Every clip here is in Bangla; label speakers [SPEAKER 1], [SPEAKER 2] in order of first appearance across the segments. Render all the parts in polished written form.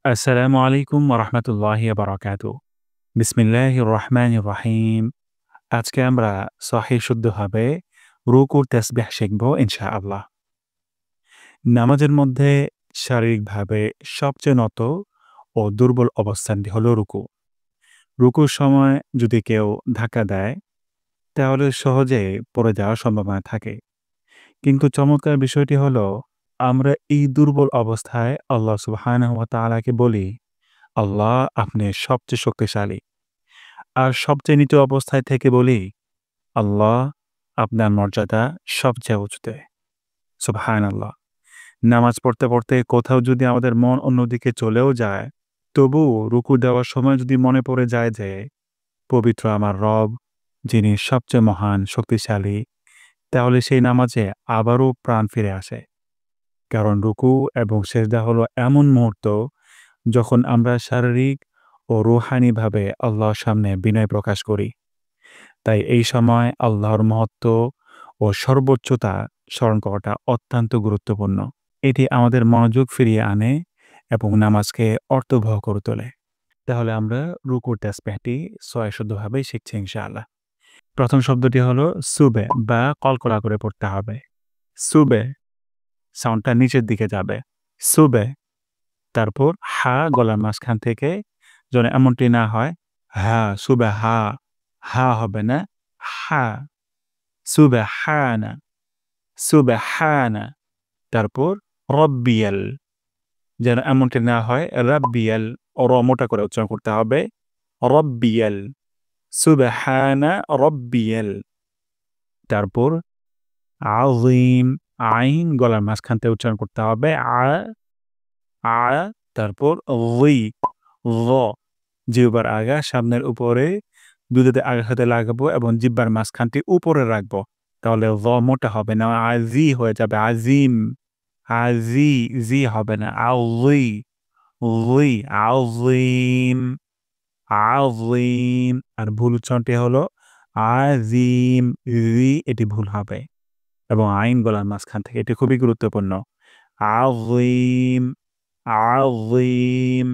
[SPEAKER 1] আসসালামু আলাইকুম ওয়া রাহমাতুল্লাহি ওয়া বারাকাতুহু। বিসমিল্লাহির রহমানির রহিম। আজকে আমরা সহিহ শুদ্ধভাবে রুকুর তাসবিহ শিখব ইনশাআল্লাহ। নামাজের মধ্যে শারীরিকভাবে সবচেয়ে নত ও দুর্বল অবস্থানটি হলো রুকু। রুকুর সময় যদি কেউ ধাক্কা দেয় তাহলে সহজে পড়ে যাওয়ার সম্ভাবনা থাকে। কিন্তু চমৎকার বিষয়টি হলো আমরা এই দুর্বল অবস্থায় আল্লাহ সুবহানাহু ওয়া তাআলাকে বলি, আল্লাহ আপনি সবচেয়ে শক্তিশালী। আর সবচেয়ে নিচু অবস্থায় থেকে বলি, আল্লাহ আপনার মর্যাদা সবচেয়ে উঁচুতে। সুবহানাল্লাহ। নামাজ পড়তে, পড়তে কোথাও যদি আমাদের মন অন্যদিকে চলেও যায়, তবুও রুকু দেওয়ার সময় যদি মনে পড়ে যায় যে, পবিত্র আমার রব, যিনি সবচেয়ে মহান, শক্তিশালী, তাহলে সেই নামাজে আবারও প্রাণ ফিরে আসে। কারণ রুকু এবং সেজদা হলো এমন মুহূর্ত, যখন আমরা শারীরিক ও রুহানিভাবে আল্লাহর সামনে বিনয় প্রকাশ করি। তাই এই সময় আল্লাহর মহত্ব ও সর্বোচ্চতা স্মরণ করাটা অত্যন্ত গুরুত্বপূর্ণ। এটি আমাদের মনোযোগ ফিরিয়ে আনে এবং নামাজকে অর্থবহ করে তোলে। তাহলে আমরা রুকুর তাসবিহটি সহিষ্ণুভাবেই শিখছি ইনশাআল্লাহ। প্রথম শব্দটি হলো সুবে বা কলকলা করে পড়তে হবে। সুবে সাউন্ডটা নিচের দিকে যাবে। সুবে। তারপর হা গলার মাঝখান থেকে যেন এমনটি না হয় হা, সুবে হা, হা হবে না, হা। সুবহানা, সুবহানা। তারপর রব্বিয়াল। যেন এমনটি না হয় রাব্বিয়াল, মোটা করে উচ্চারণ করতে হবে। রব্বিয়াল, সুবহানা রব্বিয়াল। তারপর আযীম, আইন গলার মাঝখান থেকে উচ্চারণ করতে হবে আ। তারপর য, জিহ্বার আগা সামনের উপরে দুধেতে আগার সাথে লাগাবো এবং জিহ্বার মাঝখানটি উপরে রাখবো। তাহলে মোটা হবে না, আজি হয়ে যাবে আজিম। আজি, জি হবে না, আযী, যী, আযীম, আযীম। আর ভুল উচ্চারণটি হলো আজিম, জি এটি ভুল হবে এবং আইন গলার মাঝখান থেকে, এটি খুবই গুরুত্বপূর্ণ। আযীম, আযীম।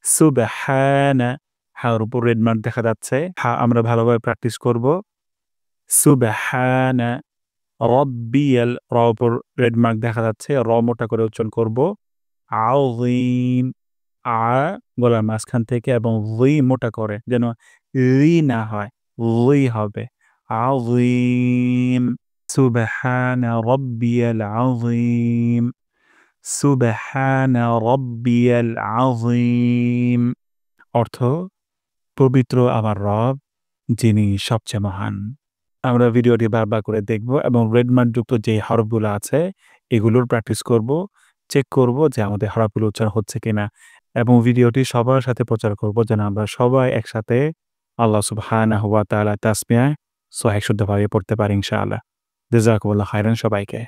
[SPEAKER 1] সুবহানা, হার উপর রেড মার্ক দেখা যাচ্ছে। হা আমরা ভালোভাবে প্র্যাকটিস করব। সুবহানা রব্বিয়াল, উপর রেড মার্ক দেখা যাচ্ছে। মোটা করে উচ্চারণ করব। আযীম, গলার মাঝখান থেকে এবং মোটা করে, যেন না হয়, হবে। আযীম, সুবহানা রব্বিয়াল আযীম, সুবহানা রব্বিয়াল আযীম। অর্থ, পবিত্র আমার রব, যিনি সবচেয়ে মহান। আমরা ভিডিওটি বারবার করে দেখব এবং রেড মার্ক যুক্ত যে হরফগুলো আছে এগুলোর প্র্যাকটিস করব, চেক করব যে আমাদের হরফগুলো উচ্চারণ হচ্ছে কিনা এবং ভিডিওটি সবার সাথে প্রচার করব যেন আমরা সবাই একসাথে আল্লাহ সুবহানাহু ওয়া তাআলা তাসবিহ সহিহ শুদ্ধভাবে পড়তে পারি ইনশাআল্লাহ। জাযাকুমুল্লাহ খাইরান সবাইকে।